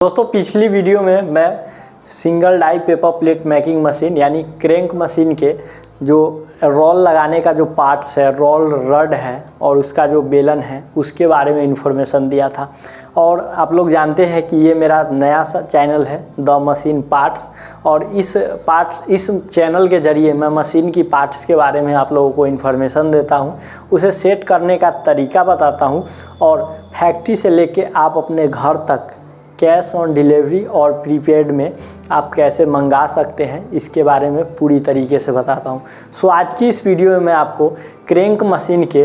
दोस्तों पिछली वीडियो में मैं single die paper plate making machine यानी क्रैंक मशीन के जो रोल लगाने का जो पार्ट्स है, रोल रड है और उसका जो बेलन है उसके बारे में इन्फॉर्मेशन दिया था। और आप लोग जानते हैं कि ये मेरा नया सा चैनल है द मशीन पार्ट्स, और इस चैनल के ज़रिए मैं मशीन की पार्ट्स के बारे में आप लोगों को इन्फॉर्मेशन देता हूँ, उसे सेट करने का तरीका बताता हूँ और फैक्ट्री से लेके आप अपने घर तक कैश ऑन डिलीवरी और प्रीपेड में आप कैसे मंगा सकते हैं इसके बारे में पूरी तरीके से बताता हूं। सो आज की इस वीडियो में मैं आपको क्रैंक मशीन के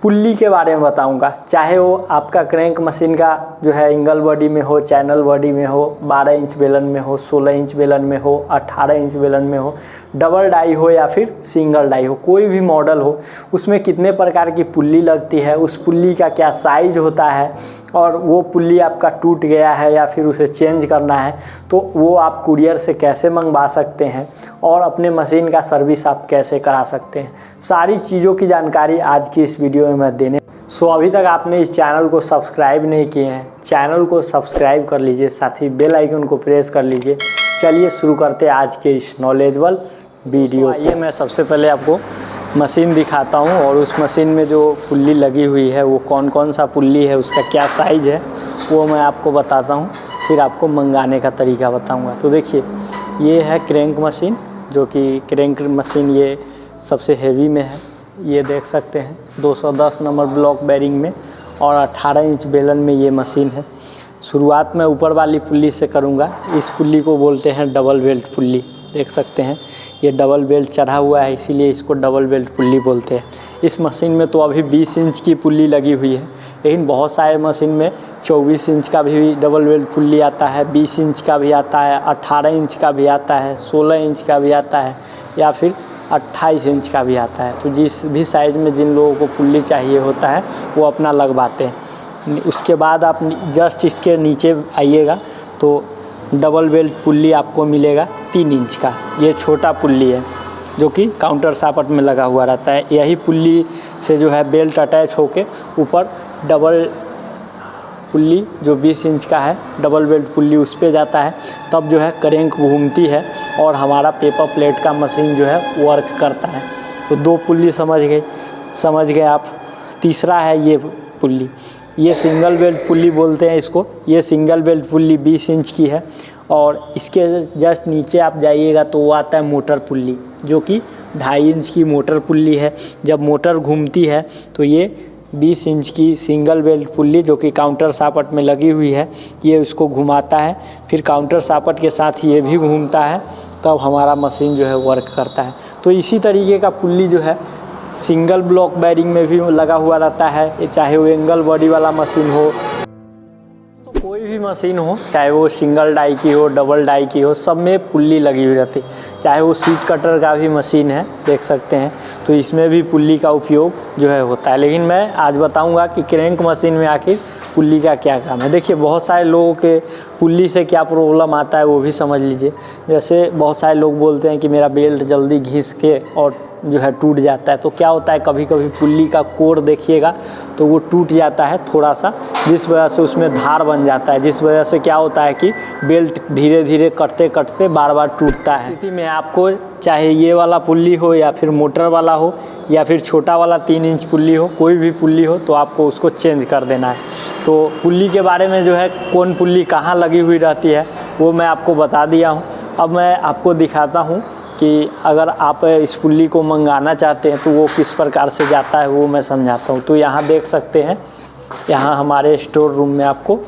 पुल्ली के बारे में बताऊंगा। चाहे वो आपका क्रैंक मशीन का जो है एंगल बॉडी में हो, चैनल बॉडी में हो, 12 इंच बेलन में हो, 16 इंच बेलन में हो, 18 इंच बेलन में हो, डबल डाई हो या फिर सिंगल डाई हो, कोई भी मॉडल हो, उसमें कितने प्रकार की पुल्ली लगती है, उस पुल्ली का क्या साइज होता है और वो पुल्ली आपका टूट गया है या फिर उसे चेंज करना है तो वो आप कुरियर से कैसे मंगवा सकते हैं और अपने मशीन का सर्विस आप कैसे करा सकते हैं, सारी चीज़ों की जानकारी आज की इस वीडियो में मैं देने। सो अभी तक आपने इस चैनल को सब्सक्राइब नहीं किए हैं, चैनल को सब्सक्राइब कर लीजिए, साथ ही बेल आइकन को प्रेस कर लीजिए। चलिए शुरू करते हैं आज के इस नॉलेजेबल वीडियो। आइए मैं सबसे पहले आपको मशीन दिखाता हूं और उस मशीन में जो पुल्ली लगी हुई है वो कौन कौन सा पुल्ली है, उसका क्या साइज़ है वो मैं आपको बताता हूं, फिर आपको मंगाने का तरीका बताऊंगा। तो देखिए ये है क्रैंक मशीन, जो कि क्रैंक मशीन ये सबसे हेवी में है, ये देख सकते हैं 210 नंबर ब्लॉक बेरिंग में और 18 इंच बेलन में ये मशीन है। शुरुआत में ऊपर वाली पुल्ली से करूँगा। इस पुल्ली को बोलते हैं डबल बेल्ट पुल्ली, देख सकते हैं ये डबल बेल्ट चढ़ा हुआ है इसीलिए इसको डबल बेल्ट पुल्ली बोलते हैं। इस मशीन में तो अभी 20 इंच की पुल्ली लगी हुई है, लेकिन बहुत सारे मशीन में 24 इंच का भी डबल बेल्ट पुल्ली आता है, 20 इंच का भी आता है, 18 इंच का भी आता है, 16 इंच का भी आता है या फिर 28 इंच का भी आता है। तो जिस भी साइज़ में जिन लोगों को पुल्ली चाहिए होता है वो अपना लगवाते हैं। उसके बाद आप जस्ट इसके नीचे आइएगा तो डबल बेल्ट पुल्ली आपको मिलेगा 3 इंच का। ये छोटा पुल्ली है जो कि काउंटर सापट में लगा हुआ रहता है। यही पुल्ली से जो है बेल्ट अटैच होके ऊपर डबल पुल्ली जो 20 इंच का है डबल बेल्ट पुल्ली उस पे जाता है, तब जो है क्रैंक घूमती है और हमारा पेपर प्लेट का मशीन जो है वर्क करता है। तो 2 पुल्ली समझ गए आप। तीसरा है ये पुल्ली, ये सिंगल बेल्ट पुल्ली बोलते हैं इसको। ये सिंगल बेल्ट पुल्ली 20 इंच की है और इसके जस्ट नीचे आप जाइएगा तो वो आता है मोटर पुल्ली, जो कि 2.5 इंच की मोटर पुल्ली है। जब मोटर घूमती है तो ये 20 इंच की सिंगल बेल्ट पुल्ली जो कि काउंटर सापट में लगी हुई है ये उसको घुमाता है, फिर काउंटर सापट के साथ ये भी घूमता है, तब हमारा मशीन जो है वर्क करता है। तो इसी तरीके का पुल्ली जो है सिंगल ब्लॉक बेरिंग में भी लगा हुआ रहता है, चाहे वो एंगल बॉडी वाला मशीन हो, तो कोई भी मशीन हो, चाहे वो सिंगल डाई की हो, डबल डाई की हो, सब में पुल्ली लगी हुई रहती है। चाहे वो सीट कटर का भी मशीन है, देख सकते हैं, तो इसमें भी पुल्ली का उपयोग जो है होता है। लेकिन मैं आज बताऊंगा कि क्रैंक मशीन में आखिर पुल्ली का क्या काम है। देखिए बहुत सारे लोगों के पुल्ली से क्या प्रॉब्लम आता है वो भी समझ लीजिए। जैसे बहुत सारे लोग बोलते हैं कि मेरा बेल्ट जल्दी घिस के और जो है टूट जाता है। तो क्या होता है, कभी कभी पुल्ली का कोर देखिएगा तो वो टूट जाता है थोड़ा सा, जिस वजह से उसमें धार बन जाता है, जिस वजह से क्या होता है कि बेल्ट धीरे धीरे कटते कटते बार बार टूटता है। स्थिति में आपको चाहे ये वाला पुल्ली हो या फिर मोटर वाला हो या फिर छोटा वाला 3 इंच पुल्ली हो, कोई भी पुल्ली हो तो आपको उसको चेंज कर देना है। तो पुल्ली के बारे में जो है कौन पुल्ली कहाँ लगी हुई रहती है वो मैं आपको बता दिया हूँ। अब मैं आपको दिखाता हूँ कि अगर आप इस पुल्ली को मंगाना चाहते हैं तो वो किस प्रकार से जाता है वो मैं समझाता हूँ। तो यहाँ देख सकते हैं, यहाँ हमारे स्टोर रूम में आपको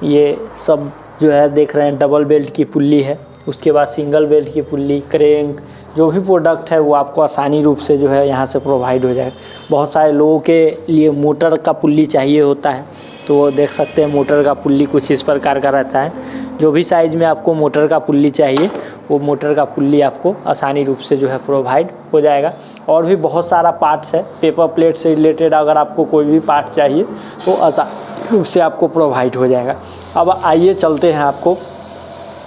ये सब जो है देख रहे हैं डबल बेल्ट की पुल्ली है, उसके बाद सिंगल बेल्ट की पुल्ली, क्रैंक, जो भी प्रोडक्ट है वो आपको आसानी रूप से जो है यहाँ से प्रोवाइड हो जाएगा। बहुत सारे लोगों के लिए मोटर का पुल्ली चाहिए होता है, तो वो देख सकते हैं मोटर का पुल्ली कुछ इस प्रकार का रहता है। जो भी साइज़ में आपको मोटर का पुल्ली चाहिए वो मोटर का पुल्ली आपको आसानी रूप से जो है प्रोवाइड हो जाएगा। और भी बहुत सारा पार्ट्स है पेपर प्लेट से रिलेटेड, अगर आपको कोई भी पार्ट चाहिए तो आसानी रूप से आपको प्रोवाइड हो जाएगा। अब आइए चलते हैं, आपको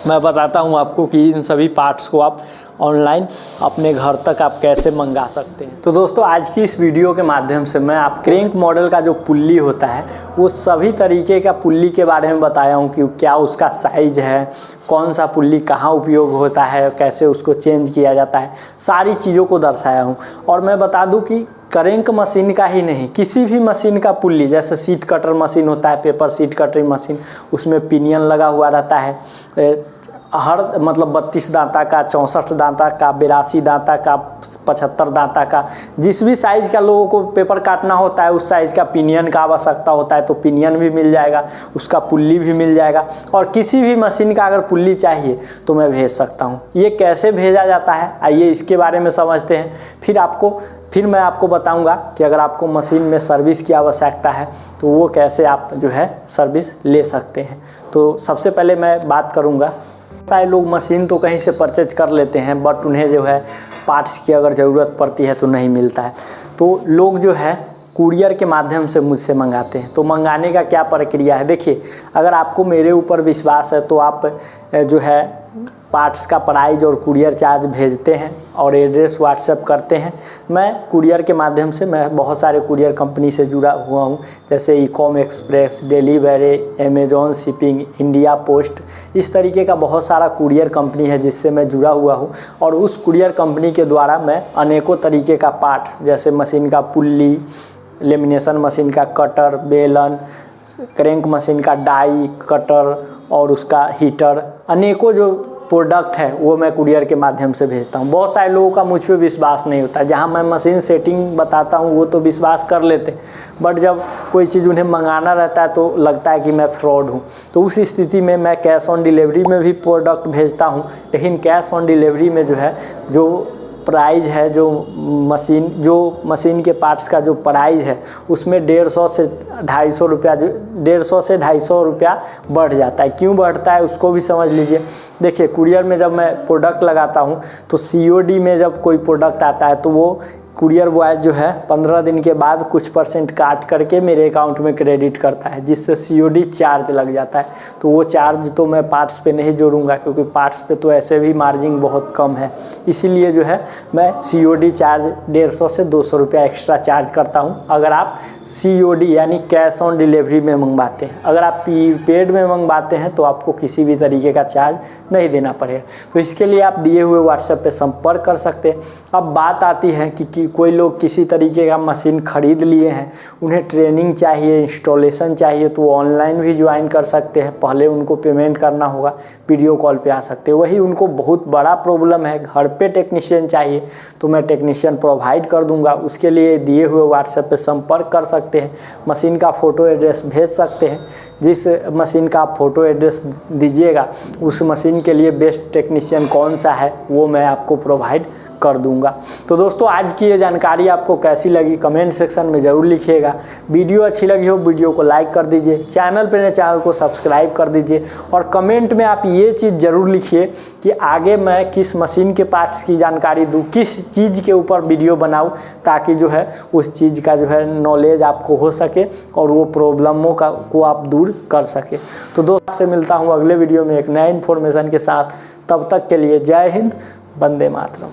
मैं बताता हूं आपको कि इन सभी पार्ट्स को आप ऑनलाइन अपने घर तक आप कैसे मंगा सकते हैं। तो दोस्तों आज की इस वीडियो के माध्यम से मैं आप क्रैंक मॉडल का जो पुल्ली होता है वो सभी तरीके का पुल्ली के बारे में बताया हूँ कि क्या उसका साइज है, कौन सा पुल्ली कहाँ उपयोग होता है, कैसे उसको चेंज किया जाता है, सारी चीज़ों को दर्शाया हूँ। और मैं बता दूँ कि क्रैंक मशीन का ही नहीं, किसी भी मशीन का पुल्ली, जैसे सीट कटर मशीन होता है, पेपर सीट कटरिंग मशीन, उसमें पिनियन लगा हुआ रहता है हर मतलब 32 दांता का, 64 दांता का, 82 दांता का, 75 दांता का, जिस भी साइज़ का लोगों को पेपर काटना होता है उस साइज़ का पिनियन का आवश्यकता होता है तो पिनियन भी मिल जाएगा, उसका पुल्ली भी मिल जाएगा। और किसी भी मशीन का अगर पुल्ली चाहिए तो मैं भेज सकता हूँ। ये कैसे भेजा जाता है आइए इसके बारे में समझते हैं। फिर मैं आपको बताऊंगा कि अगर आपको मशीन में सर्विस की आवश्यकता है तो वो कैसे आप जो है सर्विस ले सकते हैं। तो सबसे पहले मैं बात करूंगा, सारे लोग मशीन तो कहीं से परचेज कर लेते हैं बट उन्हें जो है पार्ट्स की अगर ज़रूरत पड़ती है तो नहीं मिलता है, तो लोग जो है कुरियर के माध्यम से मुझसे मंगाते हैं। तो मंगाने का क्या प्रक्रिया है, देखिए अगर आपको मेरे ऊपर विश्वास है तो आप जो है पार्ट्स का प्राइस और कुरियर चार्ज भेजते हैं और एड्रेस व्हाट्सएप करते हैं। मैं कुरियर के माध्यम से मैं बहुत सारे कुरियर कंपनी से जुड़ा हुआ हूँ, जैसे Ecom express, delivery, Amazon shipping, India post, इस तरीके का बहुत सारा कुरियर कंपनी है जिससे मैं जुड़ा हुआ हूँ। और उस कुरियर कंपनी के द्वारा मैं अनेकों तरीके का पार्ट, जैसे मशीन का पुल्ली, लेमिनेशन मशीन का कटर, बेलन, क्रैंक मशीन का डाई, कटर और उसका हीटर, अनेकों जो प्रोडक्ट है वो मैं कुरियर के माध्यम से भेजता हूँ। बहुत सारे लोगों का मुझ पे विश्वास नहीं होता, जहाँ मैं मशीन सेटिंग बताता हूँ वो तो विश्वास कर लेते, बट जब कोई चीज़ उन्हें मंगाना रहता है तो लगता है कि मैं फ्रॉड हूँ। तो उस स्थिति में मैं कैश ऑन डिलीवरी में भी प्रोडक्ट भेजता हूँ, लेकिन कैश ऑन डिलीवरी में जो है जो प्राइस है, जो मशीन के पार्ट्स का जो प्राइस है उसमें 150 से 250 रुपया, 150 से 250 रुपया बढ़ जाता है। क्यों बढ़ता है उसको भी समझ लीजिए। देखिए कुरियर में जब मैं प्रोडक्ट लगाता हूँ तो COD में जब कोई प्रोडक्ट आता है तो वो कुरियर बॉय जो है 15 दिन के बाद कुछ % काट करके मेरे अकाउंट में क्रेडिट करता है, जिससे COD चार्ज लग जाता है। तो वो चार्ज तो मैं पार्ट्स पे नहीं जोड़ूंगा क्योंकि पार्ट्स पे तो ऐसे भी मार्जिन बहुत कम है, इसीलिए जो है मैं COD चार्ज 150 से 200 रुपया एक्स्ट्रा चार्ज करता हूँ अगर आप COD यानी कैश ऑन डिलीवरी में मंगवाते हैं। अगर आप प्रीपेड में मंगवाते हैं तो आपको किसी भी तरीके का चार्ज नहीं देना पड़ेगा। तो इसके लिए आप दिए हुए व्हाट्सएप पे संपर्क कर सकते हैं। अब बात आती है कि कोई लोग किसी तरीके का मशीन ख़रीद लिए हैं, उन्हें ट्रेनिंग चाहिए, इंस्टॉलेशन चाहिए, तो वो ऑनलाइन भी ज्वाइन कर सकते हैं। पहले उनको पेमेंट करना होगा, वीडियो कॉल पे आ सकते हैं। वही उनको बहुत बड़ा प्रॉब्लम है, घर पे टेक्नीशियन चाहिए तो मैं टेक्नीशियन प्रोवाइड कर दूंगा। उसके लिए दिए हुए व्हाट्सएप पे संपर्क कर सकते हैं, मशीन का फ़ोटो एड्रेस भेज सकते हैं। जिस मशीन का आप फ़ोटो एड्रेस दीजिएगा उस मशीन के लिए बेस्ट टेक्नीशियन कौन सा है वो मैं आपको प्रोवाइड कर दूंगा। तो दोस्तों आज की ये जानकारी आपको कैसी लगी कमेंट सेक्शन में ज़रूर लिखिएगा। वीडियो अच्छी लगी हो वीडियो को लाइक कर दीजिए, चैनल पर नए चैनल को सब्सक्राइब कर दीजिए और कमेंट में आप ये चीज़ ज़रूर लिखिए कि आगे मैं किस मशीन के पार्ट्स की जानकारी दूँ, किस चीज़ के ऊपर वीडियो बनाऊँ, ताकि जो है उस चीज़ का जो है नॉलेज आपको हो सके और वो प्रॉब्लमों को आप दूर कर सके। तो दोस्तों आपसे मिलता हूँ अगले वीडियो में एक नए इन्फॉर्मेशन के साथ। तब तक के लिए जय हिंद, वंदे मातरम।